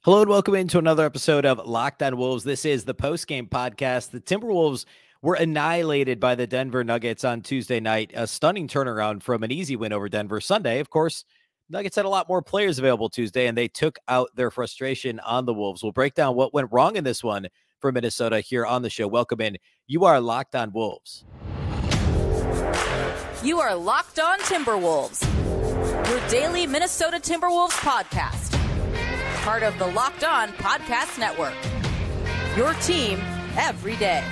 Hello and welcome into another episode of Locked On Wolves. This is the post-game podcast. The Timberwolves were annihilated by the Denver Nuggets on Tuesday night. A stunning turnaround from an easy win over Denver Sunday. Of course, Nuggets had a lot more players available Tuesday, and they took out their frustration on the Wolves. We'll break down what went wrong in this one for Minnesota here on the show. Welcome in. You are Locked On Wolves. You are Locked On Timberwolves, your daily Minnesota Timberwolves podcast. Part of the Locked On Podcast Network. Your team every day.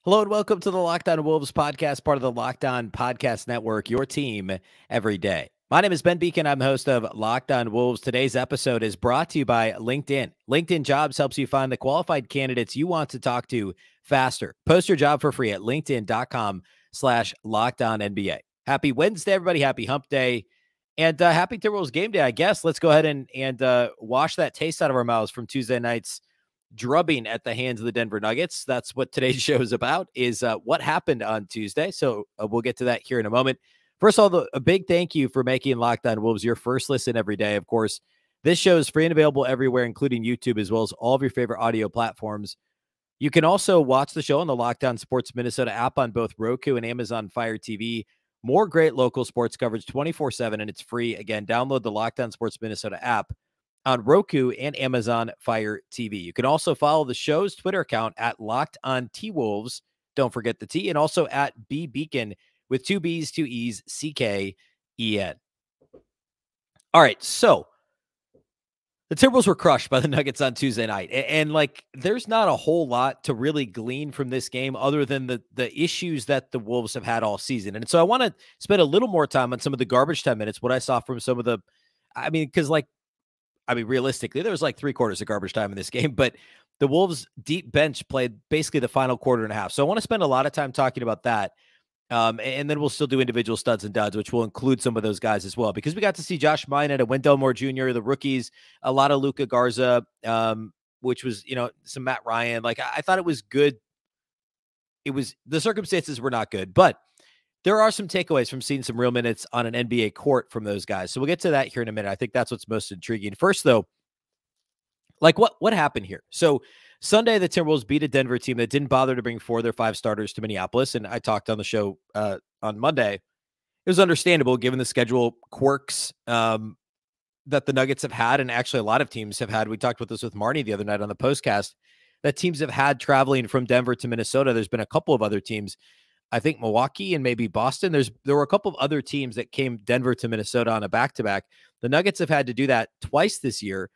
Hello and welcome to the Locked On Wolves podcast, part of the Locked On Podcast Network, your team every day. My name is Ben Beecken. I'm the host of Locked On Wolves. Today's episode is brought to you by LinkedIn. LinkedIn Jobs helps you find the qualified candidates you want to talk to faster. Post your job for free at linkedin.com/LockedOnNBA. Happy Wednesday, everybody. Happy hump day. And happy Timberwolves game day, I guess. Let's go ahead and wash that taste out of our mouths from Tuesday night's drubbing at the hands of the Denver Nuggets. That's what today's show is about, is what happened on Tuesday. So we'll get to that here in a moment. First of all, a big thank you for making Locked On Wolves your first listen every day. Of course, this show is free and available everywhere, including YouTube, as well as all of your favorite audio platforms. You can also watch the show on the Locked On Sports Minnesota app on both Roku and Amazon Fire TV. More great local sports coverage 24/7, and it's free. Again, download the Locked On Sports Minnesota app on Roku and Amazon Fire TV. You can also follow the show's Twitter account at Locked On T-Wolves. Don't forget the T, and also at Beecken with 2 B's, 2 E's, CKEN. All right, so the Timberwolves were crushed by the Nuggets on Tuesday night. And there's not a whole lot to really glean from this game other than the issues that the Wolves have had all season. And so I want to spend a little more time on some of the garbage time minutes, what I saw from some of the, realistically, there was like 3/4 of garbage time in this game, but the Wolves' deep bench played basically the final quarter and a half. So I want to spend a lot of time talking about that. And then we'll still do individual studs and duds, which will include some of those guys as well, because we got to see Josh Minott and Wendell Jr., the rookies, a lot of Luka Garza, which was, some Matt Ryan. I thought it was good. The circumstances were not good, but there are some takeaways from seeing some real minutes on an NBA court from those guys. So we'll get to that here in a minute. I think that's what's most intriguing. First, though, what happened here? So Sunday, the Timberwolves beat a Denver team that didn't bother to bring 4 of their 5 starters to Minneapolis. And I talked on the show on Monday. It was understandable given the schedule quirks that the Nuggets have had, and actually a lot of teams have had. We talked about this with Marnie the other night on the postcast, that teams have had traveling from Denver to Minnesota. There's been a couple of other teams, I think Milwaukee and maybe Boston. There were a couple of other teams that came Denver to Minnesota on a back-to-back. The Nuggets have had to do that twice this year.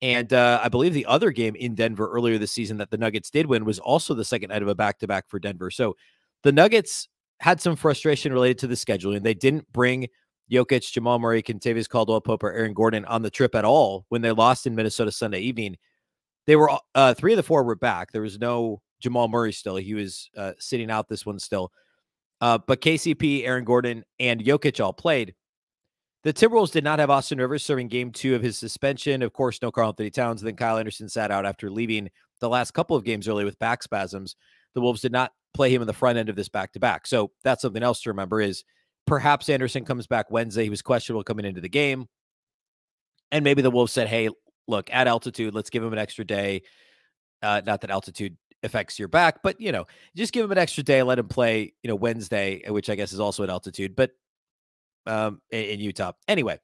And I believe the other game in Denver earlier this season that the Nuggets did win was also the second night of a back-to-back for Denver. So the Nuggets had some frustration related to the scheduling. They didn't bring Jokic, Jamal Murray, Kentavious Caldwell-Pope, or Aaron Gordon on the trip at all when they lost in Minnesota Sunday evening. They were 3 of the 4 were back. There was no Jamal Murray still. He was sitting out this one still. But KCP, Aaron Gordon, and Jokic all played. The Timberwolves did not have Austin Rivers serving game 2 of his suspension. Of course, no Karl-Anthony Towns. Then Kyle Anderson sat out after leaving the last couple of games early with back spasms. The Wolves did not play him in the front end of this back-to-back. So that's something else to remember, is perhaps Anderson comes back Wednesday. He was questionable coming into the game. And maybe the Wolves said, hey, look, at altitude, let's give him an extra day. Not that altitude affects your back, but, just give him an extra day. Let him play, Wednesday, which I guess is also at altitude. But in Utah. Anyway,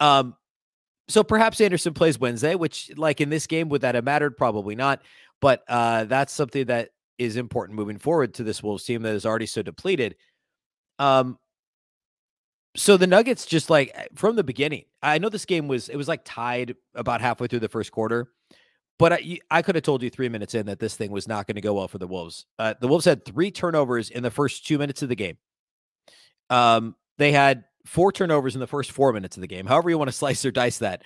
so perhaps Anderson plays Wednesday, which, in this game, would that have mattered? Probably not. But that's something that is important moving forward to this Wolves team that is already so depleted. So the Nuggets just from the beginning, I know this game was tied about halfway through the first quarter, but I could have told you 3 minutes in that this thing was not going to go well for the Wolves. The Wolves had 3 turnovers in the first 2 minutes of the game. They had 4 turnovers in the first 4 minutes of the game. However you want to slice or dice that.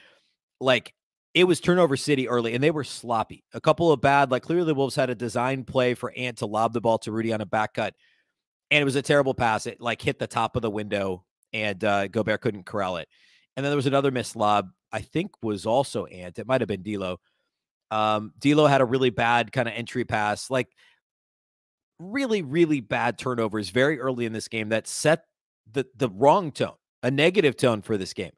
It was turnover city early, and they were sloppy. A couple of bad, clearly the Wolves had a design play for Ant to lob the ball to Rudy on a back cut, and it was a terrible pass. It hit the top of the window, and Gobert couldn't corral it. And then there was another missed lob, I think was also Ant. It might have been D'Lo. D'Lo had a really bad kind of entry pass. really, really bad turnovers very early in this game that set the wrong tone, a negative tone for this game.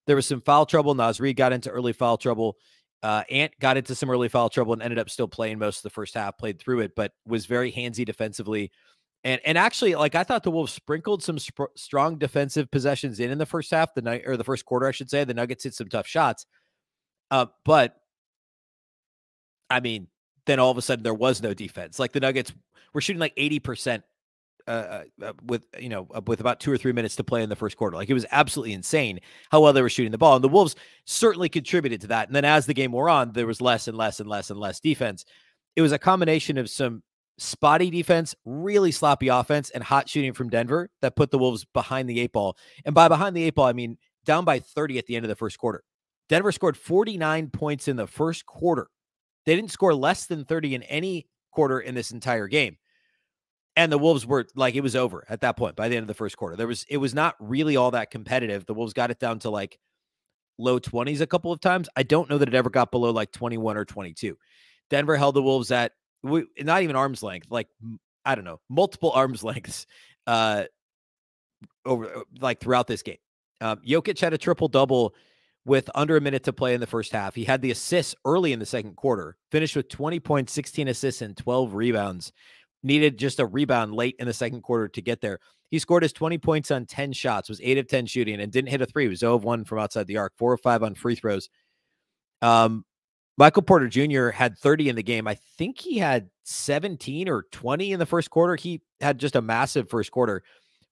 There was some foul trouble. Naz Reid got into early foul trouble. Ant got into some early foul trouble and ended up still playing most of the first half, played through it, but was very handsy defensively. And actually, like, I thought the Wolves sprinkled some strong defensive possessions in the first half, the first quarter, I should say. The Nuggets hit some tough shots. But I mean, then all of a sudden there was no defense. Like, the Nuggets were shooting like 80% with about 2 or 3 minutes to play in the first quarter. Like, it was absolutely insane how well they were shooting the ball. And the Wolves certainly contributed to that. And then as the game wore on, there was less and less and less and less defense. It was a combination of some spotty defense, really sloppy offense, and hot shooting from Denver that put the Wolves behind the 8 ball. And by behind the 8 ball, I mean down by 30 at the end of the first quarter. Denver scored 49 points in the first quarter. They didn't score less than 30 in any quarter in this entire game. And the Wolves were like, it was over at that point by the end of the first quarter. It was not really all that competitive. The Wolves got it down to like low 20s a couple of times. I don't know that it ever got below like 21 or 22. Denver held the Wolves at not even arm's length, like, I don't know, multiple arm's lengths over like throughout this game. Jokic had a triple-double with under a minute to play in the first half. He had the assists early in the second quarter, finished with 20 points, 16 assists, and 12 rebounds. Needed just a rebound late in the second quarter to get there. He scored his 20 points on 10 shots, was 8 of 10 shooting, and didn't hit a three. He was 0 of 1 from outside the arc, 4 of 5 on free throws. Michael Porter Jr. had 30 in the game. I think he had 17 or 20 in the first quarter. He had just a massive first quarter.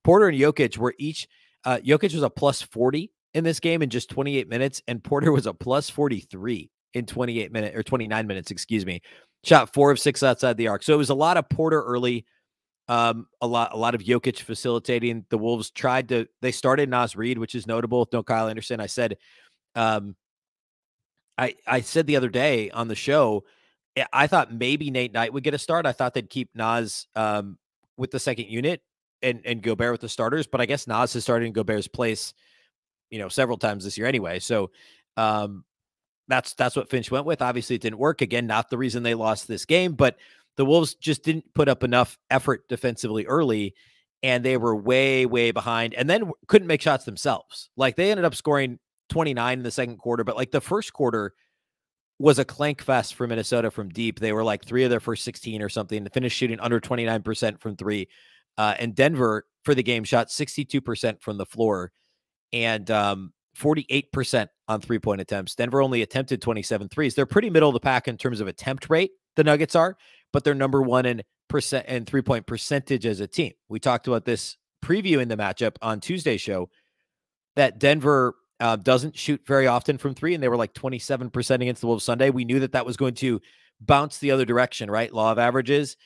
Porter and Jokic were each, Jokic was a plus 40 in this game in just 28 minutes, and Porter was a plus 43 in 29 minutes, excuse me. Shot 4 of 6 outside the arc. So it was a lot of Porter early, a lot of Jokic facilitating. The Wolves they started Naz Reid, which is notable with no Kyle Anderson. I said, I said the other day on the show, I thought maybe Nate Knight would get a start. I thought they'd keep Naz with the second unit and Gobert with the starters, but I guess Naz has started in Gobert's place, several times this year anyway. So that's what Finch went with. Obviously, it didn't work. Again, not the reason they lost this game, but the Wolves just didn't put up enough effort defensively early, and they were way, way behind, and then couldn't make shots themselves. Like, they ended up scoring 29 in the second quarter, but like the first quarter was a clank fest for Minnesota from deep. They were like 3 of their first 16 or something. They finished shooting under 29% from 3. And Denver for the game shot 62% from the floor and 48% on 3-point attempts. Denver only attempted 27 threes. They're pretty middle of the pack in terms of attempt rate, the Nuggets are, but they're number 1 in 3-point percentage as a team. We talked about this previewing the matchup on Tuesday's show, that Denver doesn't shoot very often from 3, and they were like 27% against the Wolves Sunday. We knew that was going to bounce the other direction, right? Law of averages.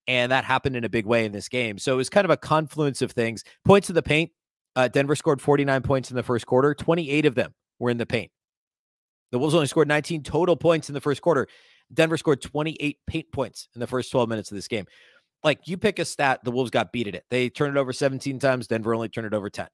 And that happened in a big way in this game. So it was kind of a confluence of things. Points in the paint. Denver scored 49 points in the first quarter. 28 of them were in the paint. The Wolves only scored 19 total points in the first quarter. Denver scored 28 paint points in the first 12 minutes of this game. Like, you pick a stat, the Wolves got beat at it. They turned it over 17 times. Denver only turned it over 10.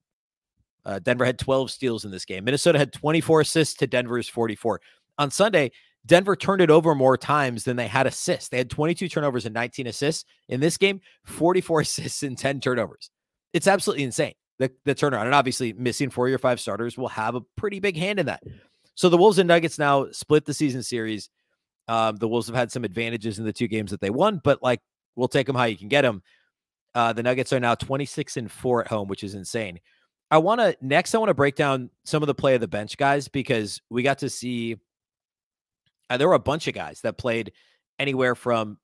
Denver had 12 steals in this game. Minnesota had 24 assists to Denver's 44. On Sunday, Denver turned it over more times than they had assists. They had 22 turnovers and 19 assists. In this game, 44 assists and 10 turnovers. It's absolutely insane, the turnaround. And obviously, missing 4 of your 5 starters will have a pretty big hand in that. So the Wolves and Nuggets now split the season series. The Wolves have had some advantages in the 2 games that they won, but like, we'll take them how you can get them. The Nuggets are now 26-4 at home, which is insane. I want to break down some of the play of the bench guys, because we got to see there were a bunch of guys that played anywhere from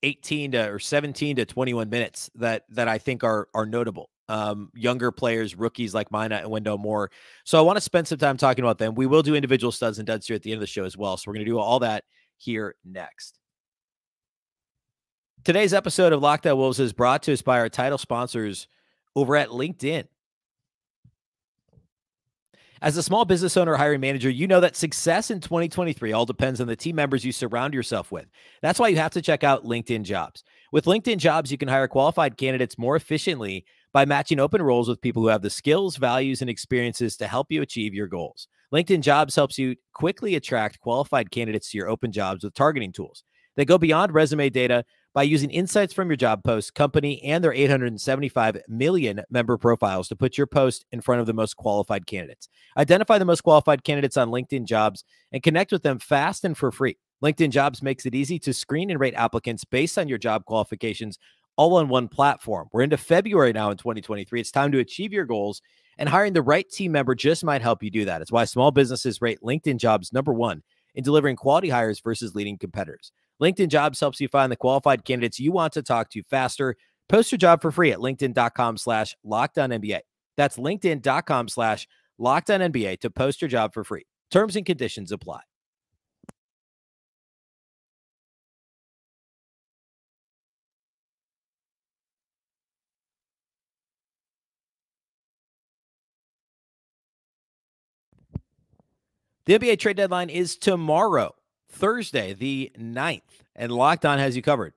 17 to 21 minutes that I think are notable. Younger players, rookies like Minott and Wendell more. So I want to spend some time talking about them. We will do individual studs and duds here at the end of the show as well. So we're going to do all that here next. Today's episode of Locked On Wolves is brought to us by our title sponsors over at LinkedIn. As a small business owner or hiring manager, you know that success in 2023 all depends on the team members you surround yourself with. That's why you have to check out LinkedIn Jobs. With LinkedIn Jobs, you can hire qualified candidates more efficiently by matching open roles with people who have the skills, values, and experiences to help you achieve your goals. LinkedIn Jobs helps you quickly attract qualified candidates to your open jobs with targeting tools. They go beyond resume data by using insights from your job post, company, and their 875 million member profiles to put your post in front of the most qualified candidates. Identify the most qualified candidates on LinkedIn Jobs and connect with them fast and for free. LinkedIn Jobs makes it easy to screen and rate applicants based on your job qualifications, all on one platform. We're into February now in 2023. It's time to achieve your goals, and hiring the right team member just might help you do that. It's why small businesses rate LinkedIn Jobs #1 in delivering quality hires versus leading competitors. LinkedIn Jobs helps you find the qualified candidates you want to talk to faster. Post your job for free at linkedin.com/LockedOnNBA. That's linkedin.com/LockedOnNBA to post your job for free. Terms and conditions apply. The NBA trade deadline is tomorrow, Thursday, the 9th, and Locked On has you covered.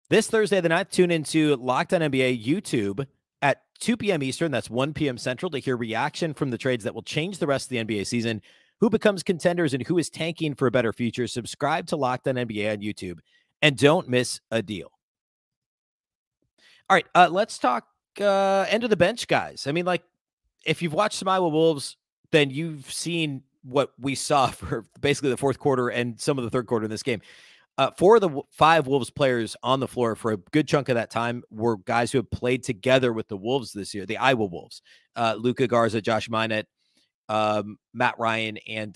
This Thursday, the 9th, tune into Locked On NBA YouTube at 2 p.m. Eastern. That's 1 p.m. Central to hear reaction from the trades that will change the rest of the NBA season, who becomes contenders, and who is tanking for a better future. Subscribe to Locked On NBA on YouTube and don't miss a deal. All right, let's talk end of the bench guys. I mean, like, if you've watched some Iowa Wolves, then you've seen what we saw for basically the fourth quarter and some of the third quarter in this game. 4 of the 5 Wolves players on the floor for a good chunk of that time were guys who have played together with the Wolves this year, the Iowa Wolves. Luka Garza, Josh Minott, Matt Ryan, and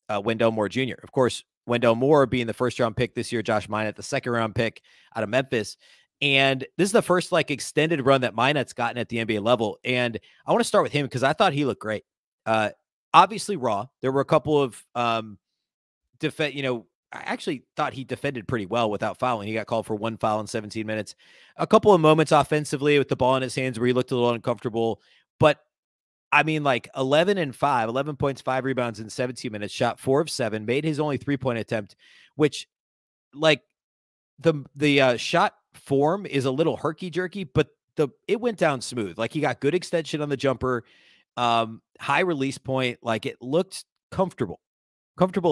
Wendell Moore Jr. Of course, Wendell Moore being the first-round pick this year, Josh Minott, the second-round pick out of Memphis. And this is the first like extended run that Minott's gotten at the NBA level. And I want to start with him because I thought he looked great. Obviously raw. There were a couple of I actually thought he defended pretty well without fouling. He got called for 1 foul in 17 minutes. A couple of moments offensively with the ball in his hands where he looked a little uncomfortable. But I mean, like 11 points, 5 rebounds in 17 minutes, shot 4 of 7, made his only 3-point attempt, which like the shot form is a little herky-jerky, but it went down smooth. Like he got good extension on the jumper, high release point. Like it looked comfortable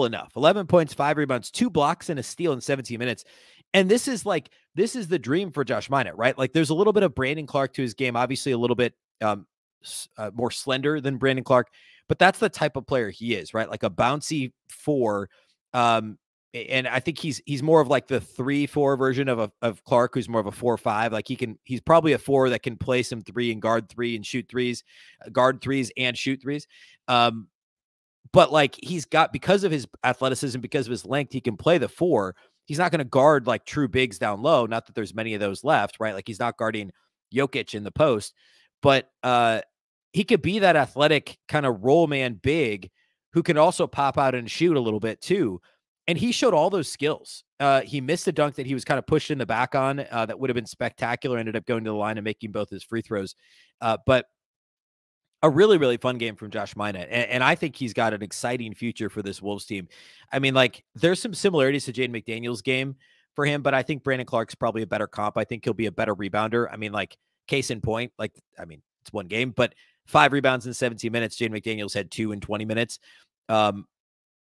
enough. 11 points, 5 rebounds, 2 blocks, and a steal in 17 minutes. And this is the dream for Josh Minott, right? Like there's a little bit of Brandon Clark to his game, obviously a little bit more slender than Brandon Clark, but that's the type of player he is, right? Like a bouncy 4. And I think he's more of like the 3-4 version of Clark, who's more of a 4-5. Like he's probably a 4 that can play some 3 and guard 3 and shoot 3s, guard 3s and shoot 3s. But like he's got, because of his athleticism, because of his length, he can play the 4. He's not going to guard like true bigs down low. Not that there's many of those left, right? Like he's not guarding Jokic in the post, but he could be that athletic kind of roll man big who can also pop out and shoot a little bit too. And he showed all those skills. He missed a dunk that he was kind of pushed in the back on that would have been spectacular. Ended up going to the line and making both his free throws. But a really, really fun game from Josh Minott. And I think he's got an exciting future for this Wolves team. I mean, like there's some similarities to Jaden McDaniels' game for him, but I think Brandon Clark's probably a better comp. I think he'll be a better rebounder. I mean, like case in point, like, I mean, it's one game, but 5 rebounds in 17 minutes. Jaden McDaniels had 2 in 20 minutes.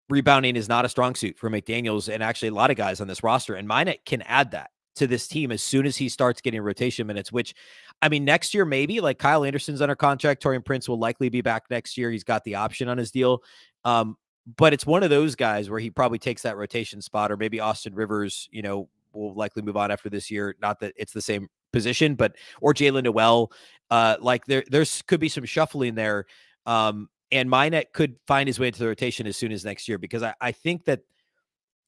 Rebounding is not a strong suit for McDaniels and actually a lot of guys on this roster. And Minott can add that to this team as soon as he starts getting rotation minutes, which, I mean, next year, maybe like Kyle Anderson's under contract. Taurean Prince will likely be back next year. He's got the option on his deal. But it's one of those guys where he probably takes that rotation spot, or maybe Austin Rivers, will likely move on after this year. Not that it's the same position, but, or Jalen Noel, like there's could be some shuffling there. And Minott could find his way into the rotation as soon as next year, because I think that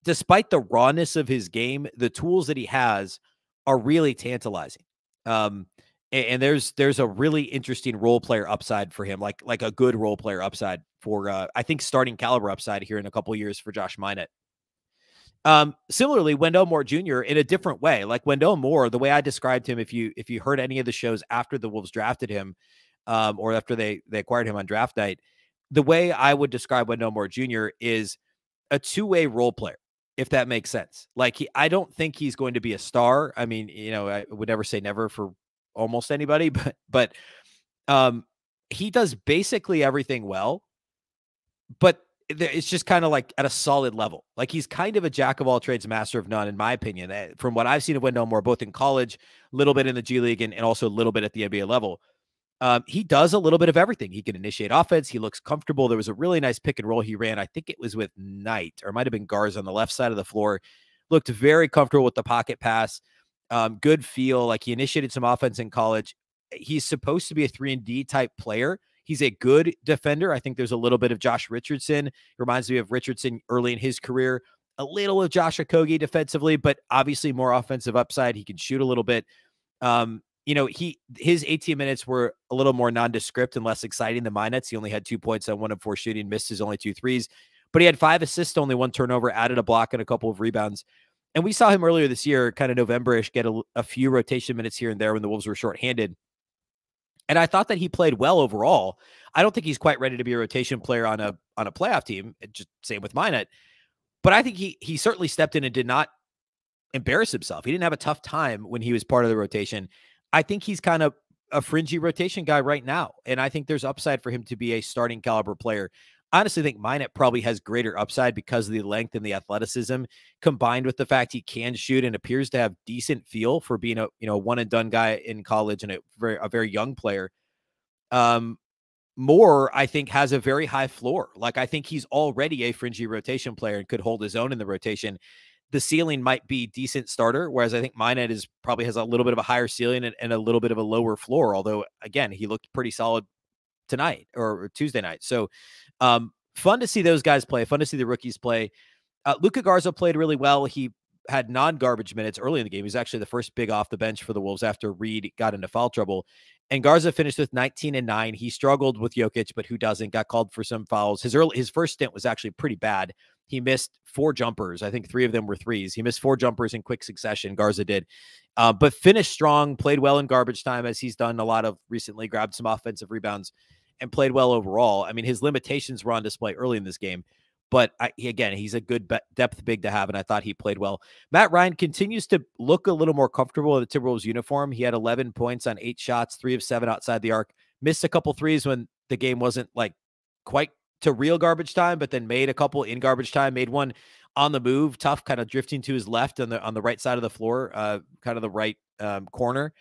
despite the rawness of his game, the tools that he has are really tantalizing. And there's a really interesting role player upside for him, like a good role player upside for, I think, starting caliber upside here in a couple of years for Josh Minott. Similarly, Wendell Moore Jr. in a different way. Like Wendell Moore, the way I described him, if you heard any of the shows after the Wolves drafted him, or after they acquired him on draft night, the way I would describe Wendell Moore Jr. is a 2-way role player, if that makes sense. Like I don't think he's going to be a star. I mean, I would never say never for almost anybody, but he does basically everything well. But it's just kind of like at a solid level. Like he's kind of a jack of all trades, master of none, in my opinion, from what I've seen of Wendell Moore, both in college, a little bit in the G League, and also a little bit at the NBA level. He does a little bit of everything. He can initiate offense. He looks comfortable. There was a really nice pick and roll he ran. I think it was with Knight, or it might have been Garza on the left side of the floor. Looked very comfortable with the pocket pass. Good feel. Like he initiated some offense in college. He's supposed to be a 3-and-D type player. He's a good defender. I think there's a little bit of Josh Richardson. Reminds me of Richardson early in his career. A little of Josh Okogie defensively, but obviously more offensive upside. He can shoot a little bit. His 18 minutes were a little more nondescript and less exciting than Minott's. He only had 2 points on 1 of 4 shooting, missed his only 2 threes, but he had 5 assists, only 1 turnover, added a block and a couple of rebounds. And we saw him earlier this year, kind of November-ish, get a few rotation minutes here and there when the Wolves were shorthanded. And I thought that he played well overall. I don't think he's quite ready to be a rotation player on a playoff team. Just same with Minott. But I think he certainly stepped in and did not embarrass himself. He didn't have a tough time when he was part of the rotation. I think he's kind of a fringy rotation guy right now. And I think there's upside for him to be a starting caliber player. I honestly think Minott probably has greater upside because of the length and the athleticism, combined with the fact he can shoot and appears to have decent feel for being a one and done guy in college and a very young player. Moore, I think, has a very high floor. Like, I think he's already a fringy rotation player and could hold his own in the rotation. The ceiling might be decent starter, whereas I think Minott probably has a little bit of a higher ceiling and a little bit of a lower floor. Although, again, he looked pretty solid tonight or Tuesday night. So fun to see those guys play. Fun to see the rookies play. Luka Garza played really well. He had non-garbage minutes early in the game. He was actually the first big off the bench for the Wolves after Reed got into foul trouble. And Garza finished with 19 and 9. He struggled with Jokic, but who doesn't? Got called for some fouls. His first stint was actually pretty bad. He missed 4 jumpers. I think 3 of them were threes. He missed 4 jumpers in quick succession. Garza did, but finished strong, played well in garbage time, as he's done a lot of recently, grabbed some offensive rebounds and played well overall. I mean, his limitations were on display early in this game, but he's a good depth big to have, and I thought he played well. Matt Ryan continues to look a little more comfortable in the Timberwolves uniform. He had 11 points on 8 shots, 3 of 7 outside the arc, missed a couple threes when the game wasn't like quite to real garbage time, but then made a couple in garbage time, made one on the move, tough, kind of drifting to his left on the right side of the floor, kind of the right corner.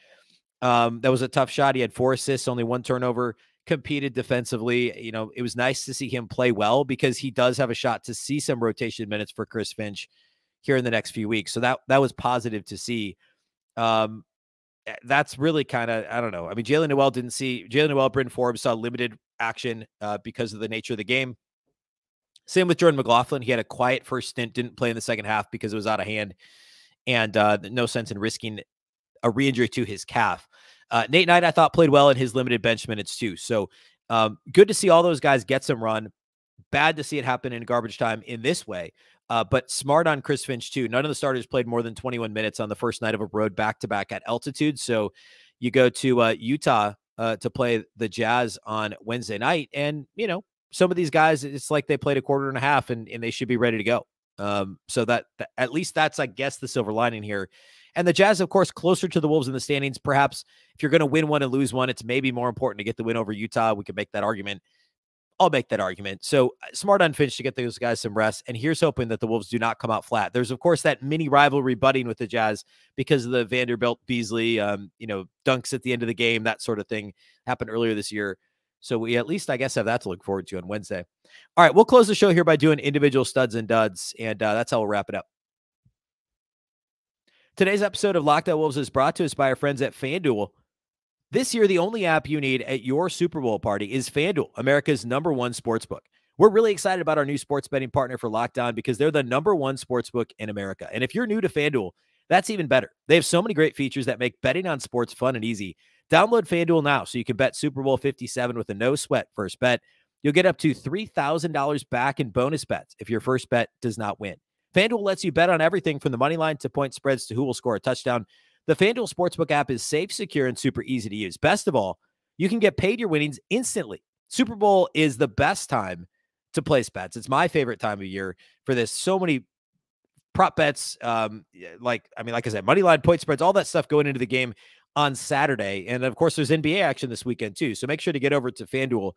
That was a tough shot. He had 4 assists, only 1 turnover, competed defensively. It was nice to see him play well because he does have a shot to see some rotation minutes for Chris Finch here in the next few weeks. So that was positive to see. That's really kind of, I don't know. I mean, Jalen Noel, Bryn Forbes saw limited action because of the nature of the game. Same with Jordan McLaughlin. He had a quiet first stint, didn't play in the second half because it was out of hand, and no sense in risking a re-injury to his calf. Nate Knight, I thought, played well in his limited bench minutes too. So good to see all those guys get some run. Bad to see it happen in garbage time in this way. But smart on Chris Finch too. None of the starters played more than 21 minutes on the first night of a road back-to-back at altitude. So you go to Utah to play the Jazz on Wednesday night. And, some of these guys, it's like they played a quarter and a half and they should be ready to go. So that at least that's, I guess, the silver lining here. And the Jazz, of course, closer to the Wolves in the standings. Perhaps if you're going to win one and lose one, it's maybe more important to get the win over Utah. We can make that argument. I'll make that argument. So smart on Finch to get those guys some rest. And here's hoping that the Wolves do not come out flat. There's, of course, that mini rivalry budding with the Jazz because of the Vanderbilt Beasley, dunks at the end of the game, that sort of thing happened earlier this year. So we at least, I guess, have that to look forward to on Wednesday. All right, we'll close the show here by doing individual studs and duds, and that's how we'll wrap it up. Today's episode of Locked On Wolves is brought to us by our friends at FanDuel. This year, the only app you need at your Super Bowl party is FanDuel, America's #1 sportsbook. We're really excited about our new sports betting partner for Locked On because they're the #1 sportsbook in America. And if you're new to FanDuel, that's even better. They have so many great features that make betting on sports fun and easy. Download FanDuel now so you can bet Super Bowl 57 with a no-sweat first bet. You'll get up to $3,000 back in bonus bets if your first bet does not win. FanDuel lets you bet on everything from the money line to point spreads to who will score a touchdown. The FanDuel Sportsbook app is safe, secure, and super easy to use. Best of all, you can get paid your winnings instantly. Super Bowl is the best time to place bets. It's my favorite time of year for this. So many prop bets, like I said, money line, point spreads, all that stuff going into the game on Saturday. And of course, there's NBA action this weekend too. So make sure to get over to FanDuel.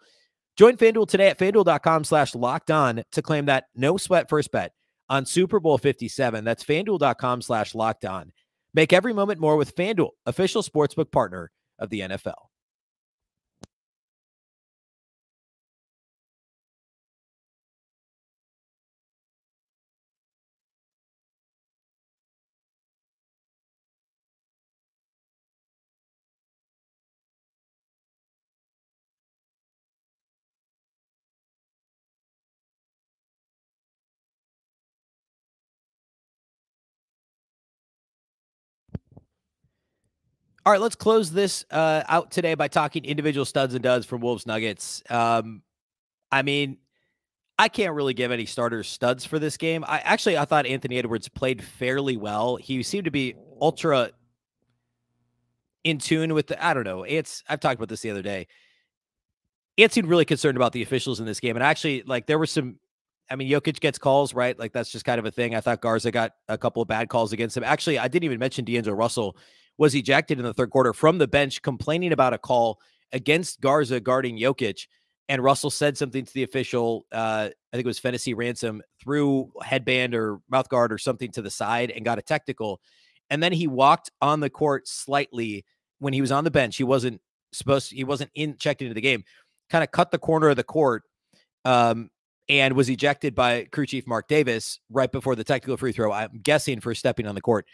Join FanDuel today at FanDuel.com/LockedOn to claim that no sweat first bet on Super Bowl 57. That's FanDuel.com/LockedOn. Make every moment more with FanDuel, official sportsbook partner of the NFL. All right, let's close this out today by talking individual studs and duds from Wolves Nuggets. I mean, I can't really give any starters studs for this game. I thought Anthony Edwards played fairly well. He seemed to be ultra in tune with I don't know. I've talked about this the other day. It seemed really concerned about the officials in this game. And actually, like, there were some, I mean, Jokic gets calls, right? Like, that's just kind of a thing. I thought Garza got a couple of bad calls against him. Actually, I didn't even mention D'Angelo Russell was ejected in the third quarter from the bench, complaining about a call against Garza guarding Jokic. And Russell said something to the official, I think it was Fantasy Ransom, threw headband or mouth guard or something to the side and got a technical. And then he walked on the court slightly when he was on the bench. He wasn't checked into the game, kind of cut the corner of the court, and was ejected by crew chief Mark Davis right before the technical free throw. I'm guessing for stepping on the court.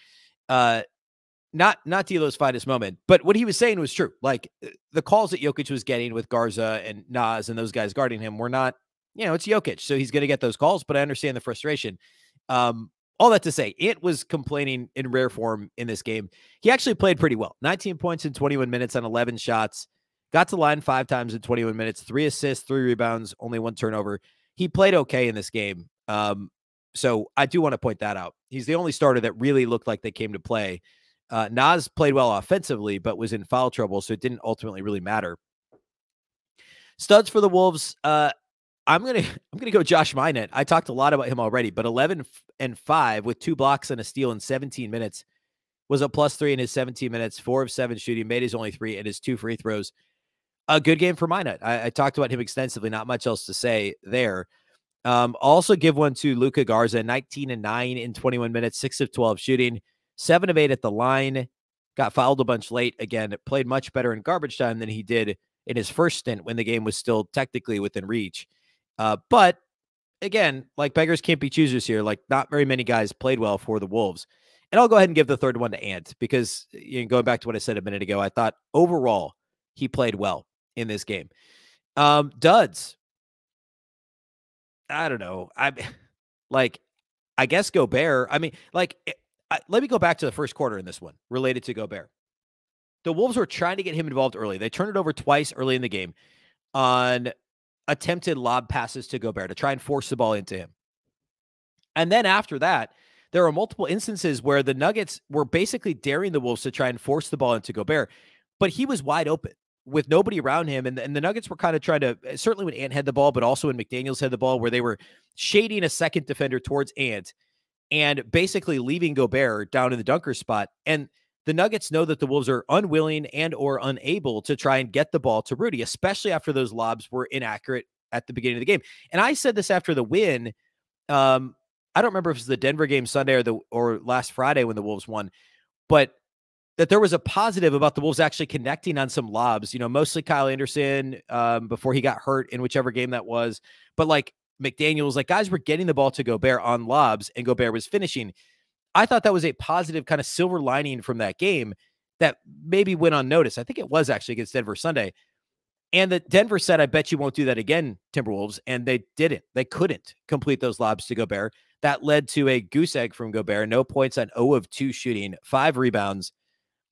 Not D'Lo's finest moment, but what he was saying was true. Like, the calls that Jokic was getting with Garza and Nas and those guys guarding him were not, it's Jokic, so he's going to get those calls, but I understand the frustration. All that to say, it was complaining in rare form in this game. He actually played pretty well. 19 points in 21 minutes on 11 shots. Got to line 5 times in 21 minutes, 3 assists, 3 rebounds, only 1 turnover. He played okay in this game. So I do want to point that out. He's the only starter that really looked like they came to play. Nas played well offensively, but was in foul trouble, so it didn't ultimately really matter. Studs for the Wolves. I'm gonna go Josh Minott. I talked a lot about him already, but 11 and 5 with 2 blocks and a steal in 17 minutes was a +3 in his 17 minutes. 4 of 7 shooting, made his only 3 and his 2 free throws. A good game for Minott. I talked about him extensively. Not much else to say there. Also give one to Luka Garza. 19 and 9 in 21 minutes. 6 of 12 shooting. 7 of 8 at the line, got fouled a bunch late. Again, played much better in garbage time than he did in his first stint when the game was still technically within reach. But again, like, beggars can't be choosers here. Like, not very many guys played well for the Wolves. And I'll go ahead and give the third one to Ant because, going back to what I said a minute ago, I thought overall he played well in this game. Duds. I don't know. I guess Gobert. I mean, let me go back to the first quarter in this one related to Gobert. The Wolves were trying to get him involved early. They turned it over twice early in the game on attempted lob passes to Gobert to try and force the ball into him. And then after that, there were multiple instances where the Nuggets were basically daring the Wolves to try and force the ball into Gobert, but he was wide open with nobody around him. And the Nuggets were kind of trying to, certainly when Ant had the ball, but also when McDaniels had the ball, where they were shading a second defender towards Ant and basically leaving Gobert down in the dunker spot. And the Nuggets know that the Wolves are unwilling and or unable to try and get the ball to Rudy, especially after those lobs were inaccurate at the beginning of the game. And I said this after the win. I don't remember if it was the Denver game Sunday or last Friday when the Wolves won, but that there was a positive about the Wolves actually connecting on some lobs, mostly Kyle Anderson before he got hurt in whichever game that was. But like, McDaniels, like, guys were getting the ball to Gobert on lobs and Gobert was finishing. I thought that was a positive kind of silver lining from that game that maybe went unnoticed. I think it was actually against Denver Sunday. And the Denver said, I bet you won't do that again, Timberwolves. And they didn't. They couldn't complete those lobs to Gobert. That led to a goose egg from Gobert. No points on 0 of 2 shooting, 5 rebounds,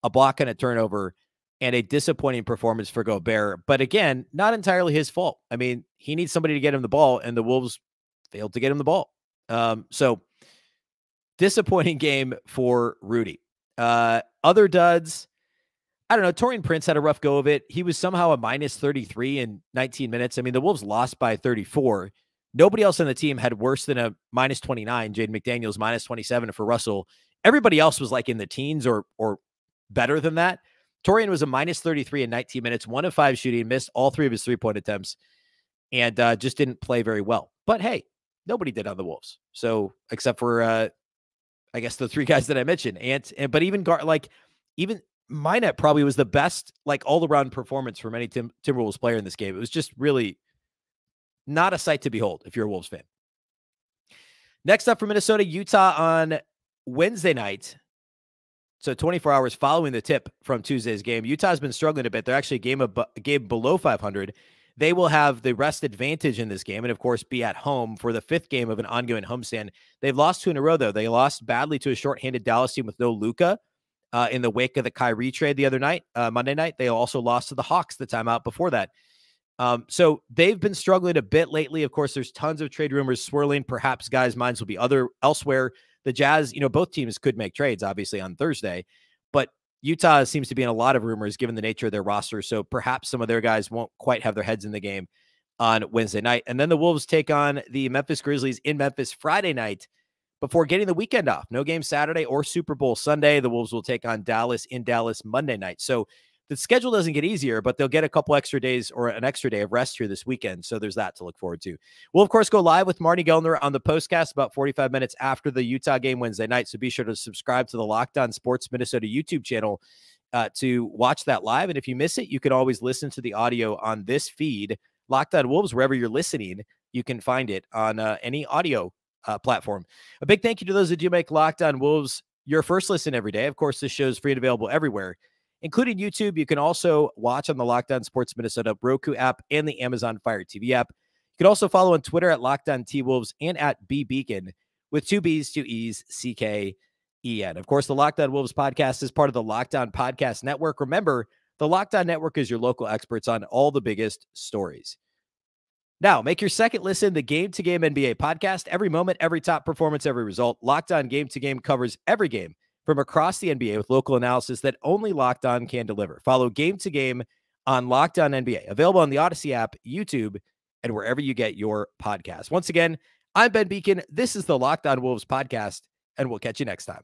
a block and a turnover, and a disappointing performance for Gobert. But again, not entirely his fault. I mean, he needs somebody to get him the ball, and the Wolves failed to get him the ball. So disappointing game for Rudy. Other duds, I don't know. Taurean Prince had a rough go of it. He was somehow a -33 in 19 minutes. I mean, the Wolves lost by 34. Nobody else on the team had worse than a -29. Jaden McDaniels -27 for Russell. Everybody else was like in the teens or better than that. Taurean was a -33 in 19 minutes, 1 of 5 shooting, missed all 3 of his 3-point attempts. and just didn't play very well. But hey, nobody did on the Wolves. So except for, I guess, the three guys that I mentioned. But even even Minott probably was the best, like, all-around performance from any Timberwolves player in this game. It was just really not a sight to behold if you're a Wolves fan. Next up for Minnesota, Utah on Wednesday night. So 24 hours following the tip from Tuesday's game. Utah's been struggling a bit. They're actually a game below 500. They will have the rest advantage in this game and, of course, be at home for the fifth game of an ongoing homestand. They've lost 2 in a row, though. They lost badly to a shorthanded Dallas team with no Luka in the wake of the Kyrie trade the other night, Monday night. They also lost to the Hawks the time out before that. So they've been struggling a bit lately. Of course, there's tons of trade rumors swirling. Perhaps guys' minds will be elsewhere. The Jazz, both teams could make trades, obviously, on Thursday. But Utah seems to be in a lot of rumors given the nature of their roster. So perhaps some of their guys won't quite have their heads in the game on Wednesday night. And then the Wolves take on the Memphis Grizzlies in Memphis Friday night before getting the weekend off. No game Saturday or Super Bowl Sunday. The Wolves will take on Dallas in Dallas Monday night. So the schedule doesn't get easier, but they'll get a couple extra days or an extra day of rest here this weekend. So there's that to look forward to. We'll, of course, go live with Marty Gellner on the postcast about 45 minutes after the Utah game Wednesday night. So be sure to subscribe to the Locked On Sports Minnesota YouTube channel to watch that live. And if you miss it, you can always listen to the audio on this feed, Locked On Wolves, wherever you're listening. You can find it on any audio platform. A big thank you to those that do make Locked On Wolves your first listen every day. Of course, this show is free and available everywhere, including YouTube. You can also watch on the Locked On Sports Minnesota Roku app and the Amazon Fire TV app. You can also follow on Twitter at Locked On T-Wolves and at Beecken with 2 B's, 2 E's, C-K-E-N. Of course, the Locked On Wolves podcast is part of the Locked On Podcast Network. Remember, the Locked On Network is your local experts on all the biggest stories. Now, make your second listen the Game to Game NBA podcast. Every moment, every top performance, every result. Locked On Game to Game covers every game from across the NBA with local analysis that only Locked On can deliver. Follow Game to Game on Locked On NBA, available on the Odyssey app, YouTube, and wherever you get your podcasts. Once again, I'm Ben Beecken. This is the Locked On Wolves podcast, and we'll catch you next time.